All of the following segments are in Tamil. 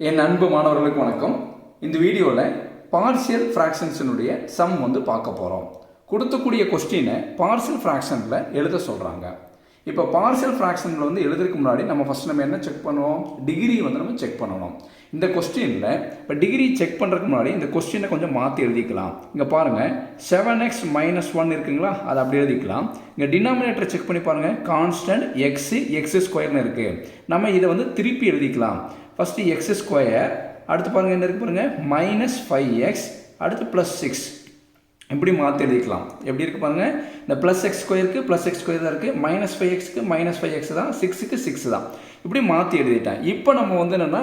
என் அன்பு மாணவர்களுக்கு வணக்கம். இந்த வீடியோவில் பார்ஷியல் ஃப்ராக்ஷன்ஸினுடைய சம் பார்க்க போகிறோம். கொடுத்தக்கூடிய கொஸ்டினை பார்ஷியல் ஃப்ராக்ஷனில் எழுத சொல்கிறாங்க. இப்போ பார்ஷியல் ஃப்ராக்ஷனில் எழுதுறதுக்கு முன்னாடி நம்ம என்ன செக் பண்ணுவோம்? டிகிரி நம்ம செக் பண்ணணும். இந்த கொஸ்டினில் இப்போ டிகிரி செக் பண்ணுறதுக்கு முன்னாடி இந்த கொஸ்டினை கொஞ்சம் மாற்றி எழுதிக்கலாம். இங்கே பாருங்கள், 7x - 1 இருக்குங்களா, அதை அப்படி எழுதிக்கலாம். இங்கே டினாமினேட்டரை செக் பண்ணி பாருங்கள், கான்ஸ்டன்ட் எக்ஸ் ஸ்கொயர்னு இருக்குது. நம்ம இதை திருப்பி எழுதிக்கலாம். ஃபஸ்ட்டு எக்ஸ் ஸ்கொயர், அடுத்து பாருங்கள் என்ன இருக்குது பாருங்கள், -5x, அடுத்து +6. இப்படி மாற்றி எழுதிக்கலாம். எப்படி இருக்குது பாருங்கள், இந்த +x² +x² தான் இருக்குது, -5xக்கு -5x தான், 6க்கு 6 தான். இப்படி மாற்றி எழுதிட்டேன். இப்போ நம்ம என்னென்னா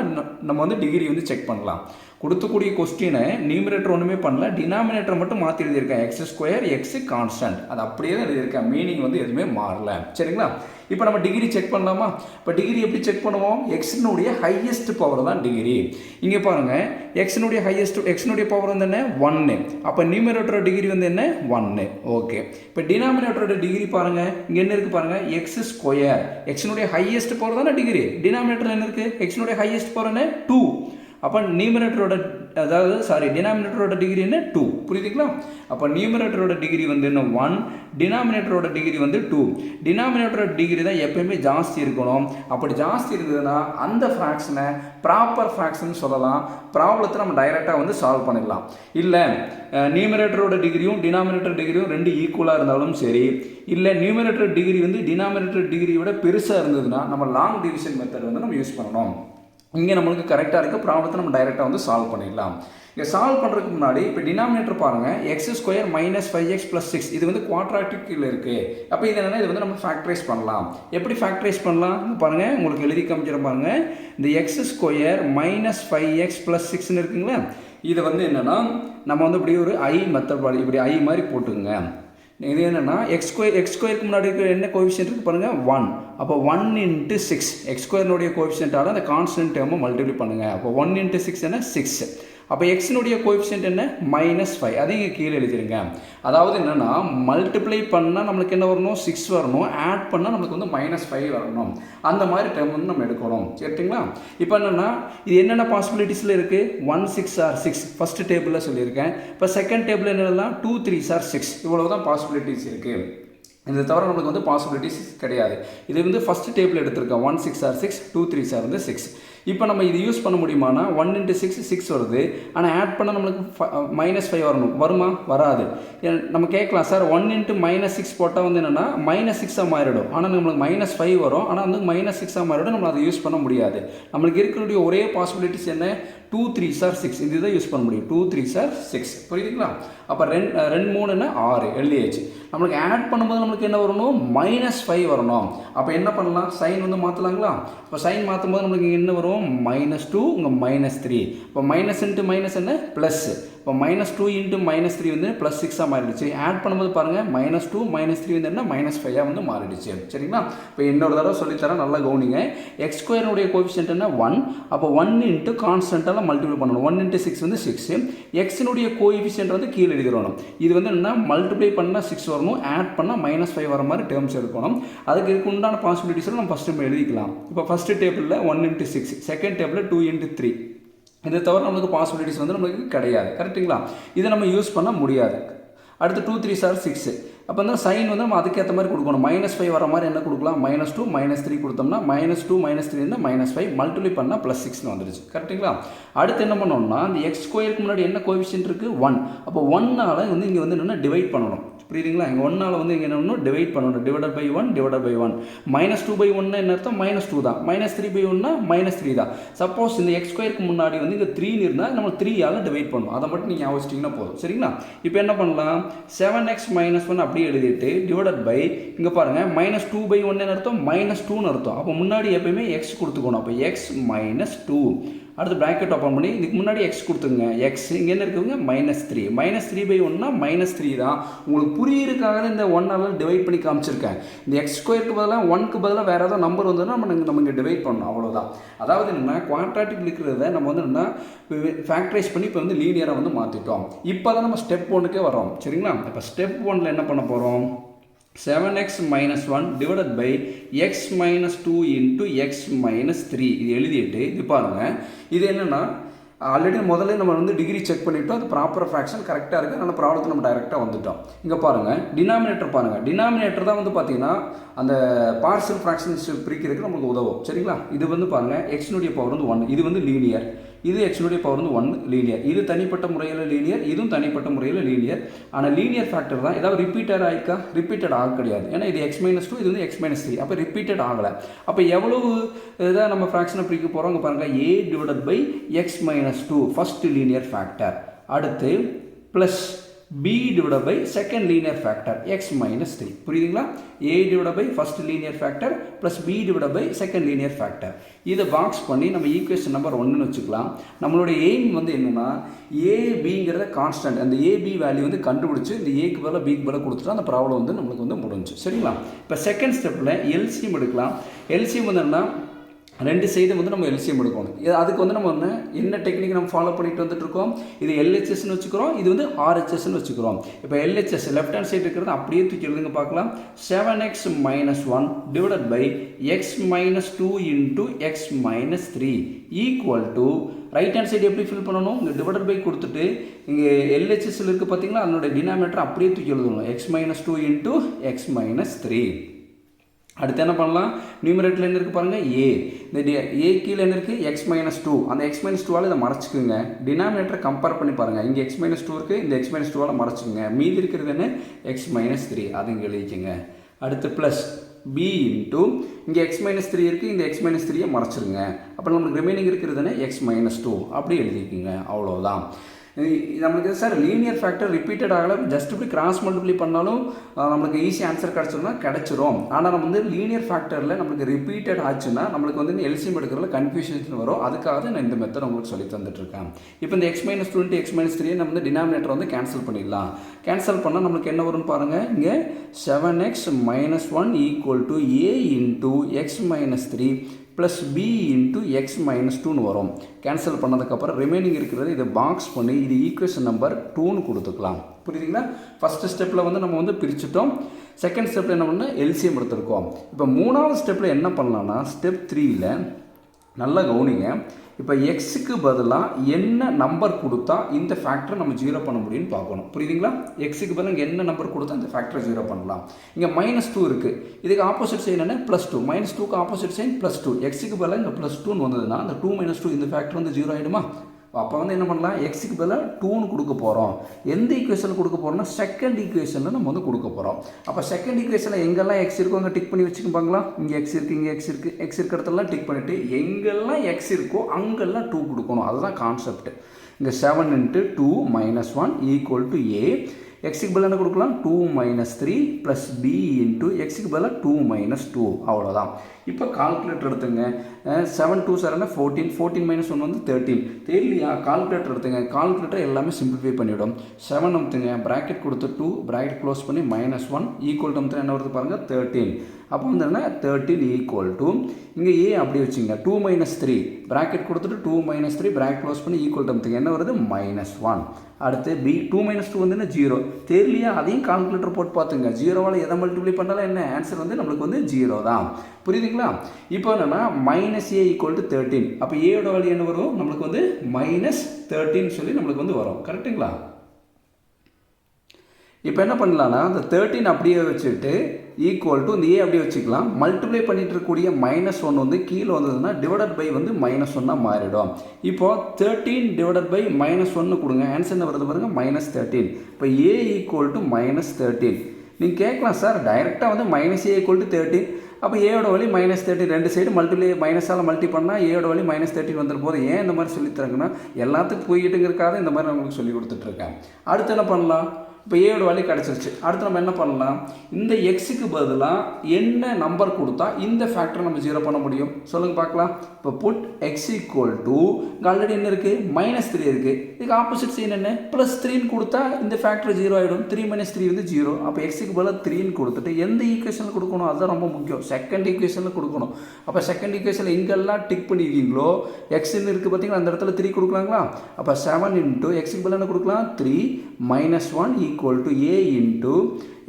நம்ம டிகிரி செக் பண்ணலாம். கொடுத்தக்கூடிய கொஸ்டினை நியூமரேட்டர் ஒன்றுமே பண்ணல, டினாமினேட்டர் மட்டும் மாற்றி எழுதியிருக்கேன். x², x கான்ஸ்டன்ட், அது அப்படியே தான் எழுதியிருக்கேன். மீனிங் எதுவுமே மாறல. சரிங்களா? இப்போ நம்ம டிகிரி செக் பண்ணலாமா? இப்போ டிகிரி எப்படி செக் பண்ணுவோம்? எக்ஸினுடைய ஹையஸ்ட் பவர் தான் டிகிரி. இங்கே பாருங்கள், எக்ஸினுடைய பவர் என்ன? 1. அப்போ நியூமரேட்டரோட டிகிரி என்ன? 1. ஓகே. இப்போ டினாமினேட்டரோட டிகிரி பாருங்கள், இங்கே என்ன இருக்குது பாருங்கள், x². எக்ஸினுடைய ஹையஸ்ட் பவர் தானே டிகிரி. டினாமினேட்டர் என்ன இருக்குது? எக்ஸினுடைய ஹையஸ்ட் பவர் என்ன? 2. அப்போ டினாமினேட்டரோட டிகிரி என்ன? 2. புரியுதுங்களா? அப்போ நியூமரேட்டரோட டிகிரி என்ன? 1. டினாமினேட்டரோட டிகிரி 2. டினாமினேட்டரோட டிகிரி தான் எப்பயுமே ஜாஸ்தி இருக்கணும். அப்படி ஜாஸ்தி இருந்ததுன்னா அந்த ஃப்ராக்ஷனை ப்ராப்பர் ஃப்ராக்ஷன் சொல்லலாம். ப்ராப்ளத்தை நம்ம டைரெக்டாக சால்வ் பண்ணிடலாம். இல்லை நியூமரேட்டரோட டிகிரியும் டினாமினேட்டர் டிகிரியும் 2 ஈக்குவலாக இருந்தாலும் சரி, இல்லை நியூமரேட்டர் டிகிரி டினாமினேட்டர் டிகிரியை விட பெருசாக இருந்ததுன்னா நம்ம லாங் டிவிஷன் மெத்தட் நம்ம யூஸ் பண்ணணும். இங்கே நம்மளுக்கு கரெக்டாக இருக்குது. ப்ராப்ளத்தை நம்ம டைரெக்டாக சால்வ் பண்ணிடலாம். இங்கே சால்வ் பண்ணுறதுக்கு முன்னாடி இப்போ டினாமினேட்டர் பாருங்கள், x² - 5x + 6, இது குவாட்ராட்டிக்கில் இருக்குது. அப்போ இது என்னென்னா, இது நம்ம ஃபேக்டரைஸ் பண்ணலாம். எப்படி ஃபேக்டரைஸ் பண்ணலாம் பாருங்கள், உங்களுக்கு எழுதி காமிச்சிட பாருங்கள். இந்த x² - 5x + 6ன்னு இருக்குங்களா, இதை என்னென்னா நம்ம இப்படி ஒரு ஐ மெத்தட் இப்படி ஐ மாதிரி போட்டுங்க. இது என்னென்னா x²க்கு முன்னாடி இருக்கிற என்ன கோஎஃபிஷியன்ட் இருக்குது பாருங்கள், 1. அப்போ 1 × 6, x² கோஎஃபிஷியன்ட்டால் அந்த கான்ஸ்டன்ட் டேர்மை மல்டிப்ளை பண்ணுங்கள். அப்போ 1 × 6 என்ன? 6. அப்போ எக்ஸினுடைய கோஎஃபிஷியன்ட் என்ன? -5. அதை இங்கே கீழே எழுதிருங்க. அதாவது என்னென்னா, மல்டிப்ளை பண்ணால் நம்மளுக்கு என்ன வரணும்? 6 வரணும். ஆட் பண்ணால் நம்மளுக்கு -5 வரணும். அந்த மாதிரி டேர்ம் நம்ம எடுக்கணும். சரிங்களா? இப்போ என்னென்னா, இது என்னென்ன பாசிபிலிட்டிஸில் இருக்குது? 1 6 ஆர் 6 ஃபஸ்ட்டு டேபிளில் சொல்லியிருக்கேன். இப்போ செகண்ட் டேபிள் என்னெல்லாம் 2 3 ஆர் 6, இவ்வளோ தான் பாசிபிலிட்டிஸ் இருக்குது. இதை தவிர நம்மளுக்கு பாசிபிலிட்டிஸ் கிடையாது. இது ஃபஸ்ட்டு டேபிள் எடுத்திருக்கேன். 1 6 ஆர் 6, 2 3 ஆர் 6. இப்போ நம்ம இது யூஸ் பண்ண முடியுமானா, 1 × 6 6 வருது. ஆனால் ஆட் பண்ண நம்மளுக்கு -5 வரணும். வருமா? வராது. நம்ம கேட்கலாம், சார் 1 × -6 போட்டால் என்னென்னா -6ஆக மாறிடும். ஆனால் நம்மளுக்கு -5 வரும். ஆனால் -6ஆக மாறிடும். நம்ம அதை யூஸ் பண்ண முடியாது. நம்மளுக்கு இருக்கக்கூடிய ஒரே பாசிபிலிட்டிஸ் என்ன? 2 3 ஆர் 6, இதுதான் யூஸ் பண்ண முடியும். 2 3 ஆர் 6. புரியுதுங்களா? அப்போ 2 3 என்ன? 6 எழுதியாச்சு. நம்மளுக்கு ஆட் பண்ணும்போது நம்மளுக்கு என்ன வரணும்? -5 வரணும். அப்போ என்ன பண்ணலாம்? சைன் மாற்றலாங்களா? இப்போ சைன் மாற்றும் போது நம்மளுக்கு என்ன வரும்? -2, இங்கே -3. இப்போ மைனஸ் இன்ட்டு மைனஸ் என்ன? ப்ளஸ். இப்போ -2 × -3 +6ஆக மாறிடுச்சு. ஆட் பண்ணும்போது பாருங்கள், -2 -3 என்ன? -5ஆக மாறிடுச்சு. சரிங்களா? இப்போ இன்னொரு தடவை சொல்லித்தரேன், நல்லா கவனிங்க. x² கோஎஃபிஷியன்ட் என்ன? 1. அப்போ 1 × கான்ஸ்டன்ட்டால் மல்டிப்ளை பண்ணணும். 1 × 6 6. எக்ஸினுடைய கோஎஃபிஷியன்ட் கீழே எழுதிடணும். இது என்னென்னா, மல்டிப்ளை பண்ணால் 6 வரணும், ஆட் பண்ணால் -5 வர மாதிரி டேர்ம்ஸ் இருக்கணும். அதுக்கு உண்டான பாசிபிலிட்டிஸில் நம்ம ஃபஸ்ட்டு எழுதிக்கலாம். இப்போ ஃபஸ்ட்டு டேபிளில் 1 × 6, செகண்ட் டேபிளில் 2 × 3. இதை தவிர நம்மளுக்கு பாசிபிலிட்டிஸ் நம்மளுக்கு கிடையாது. கரெக்டுங்களா? இதை நம்ம யூஸ் பண்ண முடியாது. அடுத்து 2 3 ஆர் 6. அப்போ சைன் நம்ம அதுக்கேற்ற மாதிரி கொடுக்கணும். -5 வர மாதிரி என்ன கொடுக்கலாம்? -2 -3 கொடுத்தோம்னா -2 -3 இருந்தால் -5 மல்டிப்ளை பண்ணால் +6ன்னு வந்துடுச்சு. கரெக்டுங்களா? அடுத்து என்ன பண்ணோம்னா, இந்த x²க்கு முன்னாடி என்ன கோஎஃபிஷியன்ட் இருக்குது? 1. அப்போ 1ஆல் இங்கே என்னென்னா டிவைட் பண்ணணும். புரியுதுங்களா? இங்கே 1ஆல் இங்கே என்ன டிவைட் பண்ணணும். /1 /1. -2/1 என்ன அர்த்தம்? -2 தான். -3/1 -3 தான். சப்போஸ் இந்த x²க்கு முன்னாடி இங்கே 3 இருந்தால் நம்ம 3ஆல் டிவைட் பண்ணணும். அதை மட்டும் நீங்கள் யோசிச்சிங்கன்னா போதும். சரிங்களா? இப்போ என்ன பண்ணலாம்? 7x - 1 அப்படியே எழுதிட்டு டிவைடட் பை, இங்கே பாருங்கள், -2/1 என்ன அர்த்தம்? -2ன்னு அர்த்தம். அப்போ முன்னாடி எப்பயுமே x கொடுத்துக்கணும். அப்போ x - 2. அடுத்து ப்ராக்கெட் ஓப்பன் பண்ணி இதுக்கு முன்னாடி x கொடுத்துங்க. x இங்கே என்ன இருக்குதுங்க? -3. -3/1 -3 தான். உங்களுக்கு புரியுறதுக்காக இந்த 1ஆல் டிவைட் பண்ணி காமிச்சிருக்கேன். இந்த x²க்கு பதிலாக 1க்கு பதிலாக வேறு ஏதாவது நம்பர் வந்ததுன்னா நம்ம இங்கே டிவைட் பண்ணணும். அவ்வளோதான். அதாவது என்னென்னா, குவாட்ராட்டிக் இருக்கிறத நம்ம என்னென்னா ஃபேக்டரைஸ் பண்ணி இப்போ லீனியராக மாற்றிட்டோம். இப்போ தான் நம்ம ஸ்டெப் 1க்கே வரோம். சரிங்களா? இப்போ ஸ்டெப் 1ல் என்ன பண்ண போகிறோம்? 7x minus 1 divided by x minus 2 into x minus 3 இது எழுதிட்டு இது பாருங்கள் இது என்னென்னா ஆல்ரெடி முதல்ல நம்ம வந்து டிகிரி செக் பண்ணிவிட்டோம் அது ப்ராப்பர் ஃப்ராக்ஷன் கரெக்டாக இருக்குது அதனால் ப்ராப்ளத்தை நம்ம டைரெக்டாக வந்துட்டோம் இங்கே பாருங்கள் டினாமினேட்டர் பாருங்கள் டினாமினேட்டர் தான் வந்து பார்த்தீங்கன்னா அந்த பார்சல் ஃப்ராக்ஷன்ஸ் பிரிக்கிறதுக்கு நமக்கு உதவும் சரிங்களா இது வந்து பாருங்கள் எக்ஸ்னுடைய பவர் வந்து 1 இது வந்து லீனியர் இது எக்ஸ்னுடைய பவர் வந்து 1 லீனியர் இது தனிப்பட்ட முறையில் லீனியர் இதுவும் தனிப்பட்ட முறையில் லீனியர் ஆனால் லீனியர் ஃபேக்டர் தான் ஏதாவது ரிப்பீட்டட் ஆகிருக்கா ரிப்பீட்டட் ஆக கிடையாது ஏன்னா இது x மைனஸ் 2 இது வந்து x மைனஸ் 3 அப்போ ரிப்பீட்டட் ஆகலை அப்போ எவ்வளவு இதாக நம்ம ஃப்ராக்ஷனை பிரிக்க போகிறோம் பாருங்கள் a divided by x minus 2 first linear factor அடுத்து plus b divided by second linear factor x minus 3 புரியுதுங்களா a divided by first linear factor plus b divided by second linear factor இதை பாக்ஸ் பண்ணி நம்ம ஈக்குவேஷன் நம்பர் 1ன்னு வச்சுக்கலாம் நம்மளுடைய எய்ம் வந்து என்னன்னா a bங்கிறத கான்ஸ்டன்ட் அந்த a b வேல்யூ வந்து கண்டுபிடிச்சு இந்த a-க்கு பதிலாக b-க்கு பதிலாக கொடுத்துட்டா அந்த ப்ராப்ளம் வந்து நம்மளுக்கு வந்து முடிஞ்சு சரிங்களா இப்போ செகண்ட் ஸ்டெப்பில் எல்சிஎம் எடுக்கலாம் எல்சிஎம் வந்து என்னன்னா ரெண்டு சைடு வந்து நம்ம எல்சிஎம் எடுக்கணும் அதுக்கு வந்து நம்ம என்ன டெக்னிக் நம்ம ஃபாலோ பண்ணிட்டு வந்துட்டு இருக்கோம் இது எல்ஹெச்எஸ்ன்னு வச்சுக்கிறோம் இது வந்து ஆர்ஹெச்எஸ்ன்னு வச்சுக்கிறோம் இப்போ எல்ஹெச்எஸ் லெஃப்ட் ஹேண்ட் சைடு இருக்கிறது அப்படியே தூக்கி எழுதுங்க பார்க்கலாம் 7x minus 1 divided by x minus 2 into x minus 3 equal to right hand side எப்படி ஃபில் பண்ணணும் இங்கே டிவைடட் பை கொடுத்துட்டு இங்கே எல்ஹெச்எஸ்ல இருக்குது பார்த்தீங்களா அதனுடைய டினாமினேட்டர் அப்படியே தூக்கி எழுதணும் x minus 2 into x minus 3 அடுத்து என்ன பண்ணலாம் நியூமரேட்டரில் என்ன இருக்குது பாருங்கள் ஏ இந்த ஏ கீழே என்ன இருக்குது எக்ஸ் மைனஸ் 2 அந்த எக்ஸ் மைனஸ் 2வால் இதை மறைச்சிக்குங்க டினாமினேட்டரை கம்பேர் பண்ணி பாருங்கள் இங்கே எக்ஸ் மைனஸ் 2 இருக்குது இந்த எக்ஸ் மைனஸ் 2வால் மறைச்சிக்குங்க மீதி இருக்கிறது என்ன எக்ஸ் மைனஸ் 3 அது இங்கே எழுதிக்குங்க அடுத்து ப்ளஸ் b இன்ட்டு இங்கே எக்ஸ் மைனஸ் 3 இருக்குது இந்த எக்ஸ் மைனஸ் 3யை மறைச்சிருங்க அப்போ நம்மளுக்கு ரிமைனிங் இருக்கிறது என்ன எக்ஸ் மைனஸ் 2 அப்படி எழுதிக்குங்க அவ்வளோதான் நம்மளுக்கு சார் லீனியர் ஃபேக்டர் ரிப்பீட்டட் ஆகலை ஜஸ்ட் இப்படி கிராஸ் மல்டிப்ளை பண்ணாலும் நம்மளுக்கு ஈஸி ஆன்சர் கிடச்சிருந்தா கிடச்சிரும் ஆனால் நம்ம வந்து லீனியர் ஃபேக்டரில் நம்மளுக்கு ரிப்பீட்டட் ஆச்சுன்னா நம்மளுக்கு வந்து எல்சிஎம் எடுக்கிறதுல கன்ஃபியூஷன் வரும் அதுக்காக நான் இந்த மெத்தட் உங்களுக்கு சொல்லி தந்துட்டுருக்கேன் இப்போ இந்த X minus 2 into X minus 3 நம்ம வந்து டினாமினேட்டர் வந்து கேன்சல் பண்ணிடலாம் கேன்சல் பண்ணால் நம்மளுக்கு என்ன வரும்னு பாருங்கள் இங்கே 7x minus 1 equal to a into x minus 3 plus b into x minus 2ன்னு வரும் கேன்சல் பண்ணதுக்கப்புறம் ரிமைனிங் இருக்கிறது இதை பாக்ஸ் பண்ணி இது ஈக்குவேஷன் நம்பர் 2ன்னு கொடுத்துக்கலாம் புரியுதுங்களா ஃபஸ்ட்டு ஸ்டெப்பில் வந்து நம்ம வந்து பிரிச்சுட்டோம் செகண்ட் ஸ்டெப்பில் என்ன பண்ணால் எல்சிஎம் எடுத்துருக்கோம் இப்போ மூணாவது ஸ்டெப்பில் என்ன பண்ணலான்னா ஸ்டெப் 3ல் நல்லா கவனிங்க இப்போ எக்ஸுக்கு பதிலாக என்ன நம்பர் கொடுத்தா இந்த ஃபேக்டரை நம்ம ஜீரோ பண்ண முடியும்னு பார்க்கணும் புரியுதுங்களா எக்ஸுக்கு பதிலாக என்ன நம்பர் கொடுத்தா இந்த ஃபேக்டரை ஜீரோ பண்ணலாம் இங்கே மைனஸ் 2 இருக்குது இதுக்கு ஆப்போசிட் சைன் என்ன ப்ளஸ் 2 மைனஸ் 2க்கு ஆப்போசிட் சைன் ப்ளஸ் 2 எக்ஸுக்கு பதிலாக இங்கே ப்ளஸ் 2ன்னு வந்ததுன்னா அந்த 2 மைனஸ் 2 இந்த ஃபேக்டர் வந்து ஜீரோ ஆகிடுமா அப்போ வந்து என்ன பண்ணலாம் எக்ஸுக்கு பதிலாக 2ன்னு கொடுக்க போகிறோம் எந்த ஈக்குவேஷனில் கொடுக்க போகிறோம்னா செகண்ட் ஈக்குவேஷனில் நம்ம வந்து கொடுக்க போகிறோம் அப்போ செகண்ட் ஈக்குவேஷனில் எங்கெல்லாம் எக்ஸ் இருக்கோ அங்கே டிக் பண்ணி வச்சுக்கோங்களா இங்கே எக்ஸ் இருக்குது இங்கே எக்ஸ் இருக்குது எக்ஸ் இருக்கிற இடத்துலலாம் டிக் பண்ணிவிட்டு எங்கெல்லாம் எக்ஸ் இருக்கோ அங்கெல்லாம் 2 கொடுக்கணும் அதுதான் கான்செப்ட் இங்கே 7 into 2 minus 1 equal to a எக்ஸுக்கு பதிலாக என்ன கொடுக்கலாம் 2 minus 3 ப்ளஸ் b இன்ட்டு எக்ஸுக்கு பதிலாக 2 minus 2 அவ்வளோதான் இப்போ கால்குலேட்டர் எடுத்துங்க 7 2 7 14 14 minus 1 வந்து 13 தெரியலையா கால்குலேட்டர் எடுத்துங்க கால்குலேட்டர் எல்லாமே சிம்பிளிஃபை பண்ணிவிடும் 7 அமுத்துங்க ப்ராக்கெட் கொடுத்து 2 ப்ராக்கெட் க்ளோஸ் பண்ணி மைனஸ் 1 ஈக்குவல் டு அமுத்து என்ன வருது பாருங்கள் 13 அப்போ வந்து என்ன 13 ஈக்குவல் டு இங்கே ஏ அப்படி வச்சுங்க 2 minus 3 ப்ராக்கெட் கொடுத்துட்டு 2 minus 3 ப்ராக்கெட் க்ளோஸ் பண்ணி ஈக்குவல் டு அமுத்துங்க என்ன வருது மைனஸ் 1 அடுத்து b 2 minus 2 வந்து என்ன 0 தெரியலையா அதையும் கால்குலேட்டர் போட்டு பார்த்துங்க ஜீரோவால் எதை மல்டிப்ளை பண்ணாலும் என்ன ஆன்சர் வந்து நம்மளுக்கு வந்து 0 தான் புரியுதுங்களா இப்போ என்னென்னா மைனஸ் ஏ ஈக்குவல் டு 13 அப்போ ஏயோட வேல்யூ என்ன வரும் நம்மளுக்கு வந்து மைனஸ் 13 சொல்லி நம்மளுக்கு வந்து வரும் கரெக்டுங்களா இப்போ என்ன பண்ணலான்னா அந்த 13 அப்படியே வச்சுட்டு ஈக்குவல் டு இந்த ஏ அப்படியே வச்சுக்கலாம் மல்டிப்ளை பண்ணிட்டு இருக்கக்கூடிய மைனஸ் 1 வந்து கீழே வந்ததுன்னா டிவைடட் பை வந்து மைனஸ் 1 மாறிடும் இப்போ 13 டிவைடட் பை மைனஸ் 1 கொடுங்க ஆன்சர் என்ன வருது பாருங்க மைனஸ் 13 இப்போ ஏ ஈக்குவல் டு மைனஸ் 13 நீங்கள் கேட்கலாம் சார் டைரெக்டாக வந்து மைனஸ் ஏ ஈக்குவல் டு 13 அப்போ ஏயோட வழி மைனஸ் 13 ரெண்டு சைடு மல்டிப்ளை மைனஸால் மல்டி பண்ணால் ஏயோட வழி மைனஸ் 13 வந்துடும் போது ஏன் இந்த மாதிரி சொல்லித்தராங்கன்னா எல்லாத்துக்கும் போய்கிட்டுங்கிறக்காக இந்த மாதிரி நான் உங்களுக்கு சொல்லி கொடுத்துட்ருக்கேன் அடுத்து என்ன பண்ணலாம் இப்போ ஏயோட வேல்யூ கிடச்சிருச்சு அடுத்து நம்ம என்ன பண்ணலாம் இந்த எக்ஸுக்கு பதிலாக என்ன நம்பர் கொடுத்தா இந்த ஃபேக்டரை நம்ம ஜீரோ பண்ண முடியும் சொல்லுங்கள் பார்க்கலாம் இப்போ புட் எக்ஸ் ஈக்குவல் டு இங்கே ஆல்ரெடி என்ன இருக்குது மைனஸ் 3 இருக்குது இதுக்கு ஆப்போசிட் சைன் என்ன ப்ளஸ் 3ன்னு கொடுத்தா இந்த ஃபேக்டர் ஜீரோ ஆகிடும் 3 minus 3 வந்து 0 அப்போ எக்ஸுக்கு பதிலாக 3ன்னு கொடுத்துட்டு எந்த ஈக்குவேஷனில் கொடுக்கணும் அதுதான் ரொம்ப முக்கியம் செகண்ட் ஈக்குவேஷனில் கொடுக்கணும் அப்போ செகண்ட் ஈக்குவேஷனில் எங்கெல்லாம் டிக் பண்ணியிருக்கீங்களோ எக்ஸ்ன்னு இருக்குது பார்த்தீங்களா அந்த இடத்துல 3 கொடுக்கலாங்களா அப்போ 7 into எக்ஸுக்கு பதிலாக என்ன கொடுக்கலாம் 3 minus 1 equal equal to A into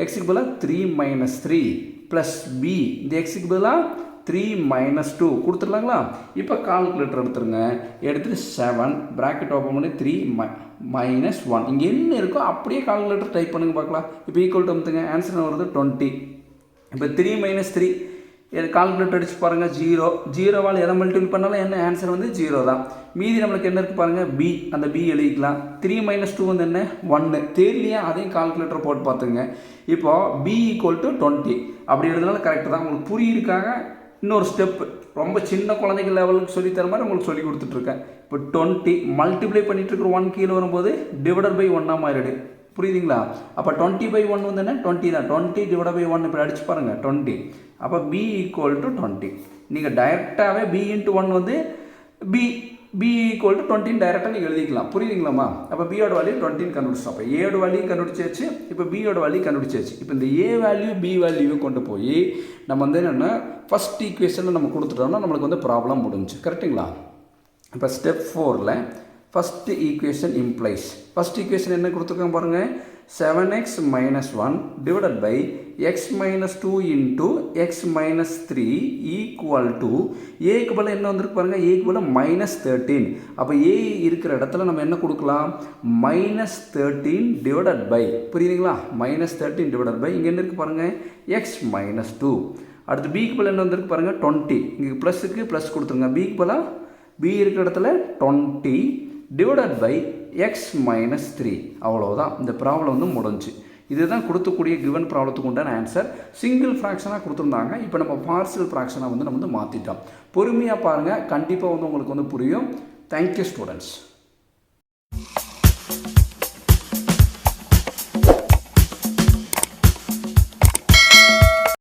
எக்ஸுக்கு பதிலாக 3 மைனஸ் 3 ப்ளஸ் பி இந்த எக்ஸுக்கு பதிலாக 3 மைனஸ் 2 கொடுத்துடலாங்களா. இப்போ கால்குலேட்டர் எடுத்துருங்க. எடுத்துகிட்டு 7 ப்ராக்கெட் ஓப்பன் பண்ணி 3 மைனஸ் 1 இங்கே என்ன இருக்கோ அப்படியே கால்குலேட்டர் டைப் பண்ணுங்க பார்க்கலாம். இப்போ ஈக்குவல் டு வந்துங்க ஆன்சர் வருது 20. இப்போ 3 மைனஸ் 3 கால்குலேட்டர் அடிச்சு பாருங்கள் 0வால் எதை மல்டிபிள் பண்ணாலும் என்ன ஆன்சர் வந்து 0 தான். மீதி நம்மளுக்கு என்ன இருக்குது பாருங்கள் பி, அந்த பி எழுதிக்கலாம். 3 மைனஸ் 2 வந்து என்ன 1 தெரியலையா, அதையும் கால்குலேட்டர் போட்டு பார்த்துங்க. இப்போது பி ஈக்குவல் டு 20 அப்படி எழுதுனால கரெக்டு தான். உங்களுக்கு புரியிருக்காக இன்னொரு ஸ்டெப்பு ரொம்ப சின்ன குழந்தைங்க லெவலுக்கு சொல்லி தர மாதிரி உங்களுக்கு சொல்லி கொடுத்துட்ருக்கேன். இப்போ 20 மல்டிப்ளை பண்ணிட்டு இருக்கிற 1 கீழே வரும்போது டிவைடட் பை 1 மாறிடு. புரியுதுங்களா. அப்போ 20/1 வந்து என்ன 20 தான். 20 டிவைட் பை 1 இப்படி அடிச்சு பாருங்கள் 20. அப்போ பி ஈக்குவல் டு 20. நீங்கள் டைரெக்டாகவே பி இன்ட்டு 1 வந்து பி ஈக்குவல் டு 20 டைரெக்டாக நீங்கள் எழுதிக்கலாம். புரியுதுங்களாம்மா. அப்போ பியோட வேல்யூ 20 கண்டுபிடிச்சோம். அப்போ ஏயோட வேல்யூ கண்டுபிடிச்சாச்சு. இப்போ பியோட வேல்யூ கண்டுபிடிச்சாச்சு. இப்போ இந்த ஏ வேல்யூ பி வேல்யூவை கொண்டு போய் நம்ம வந்து என்னென்னா ஃபஸ்ட் ஈக்குவேஷனில் நம்ம கொடுத்துட்டோம்னா நம்மளுக்கு வந்து ப்ராப்ளம் முடிஞ்சு. கரெக்டுங்களா. இப்போ ஸ்டெப் 4ல் first equation implies. First equation என்ன கொடுத்துருக்காங்க பாருங்கள். 7x minus 1 divided by x minus 2 into x minus 3 equal to ஏக்கு பதில் என்ன வந்திருக்கு பாருங்கள். ஏக்கு பதில் மைனஸ் 13. அப்போ ஏ இருக்கிற இடத்துல நம்ம என்ன கொடுக்கலாம் மைனஸ் 13 டிவைடட் பை, புரியுதுங்களா, மைனஸ் 13 டிவைடட் பை இங்கே என்ன இருக்குது பாருங்கள் எக்ஸ் மைனஸ் 2. அடுத்து பிக்கு பதில் என்ன வந்திருக்கு பாருங்கள் 20. இங்கே ப்ளஸுக்கு ப்ளஸ் கொடுத்துருங்க. பிக்கு பதிலாக பி இருக்கிற இடத்துல 20 டிவைடட் பை எக்ஸ் மைனஸ் 3. அவ்வளோதான். இந்த ப்ராப்ளம் வந்து முடிஞ்சு. இதுதான் கொடுத்தக்கூடிய கிவன் ப்ராப்ளத்துக்கு உண்டான ஆன்சர். சிங்கிள் ஃப்ராக்ஷனாக கொடுத்துருந்தாங்க. இப்போ நம்ம பார்சல் ஃப்ராக்ஷனாக வந்து நம்ம வந்து மாற்றிட்டோம். பொறுமையாக பாருங்கள், கண்டிப்பாக வந்து உங்களுக்கு வந்து புரியும். Thank you students.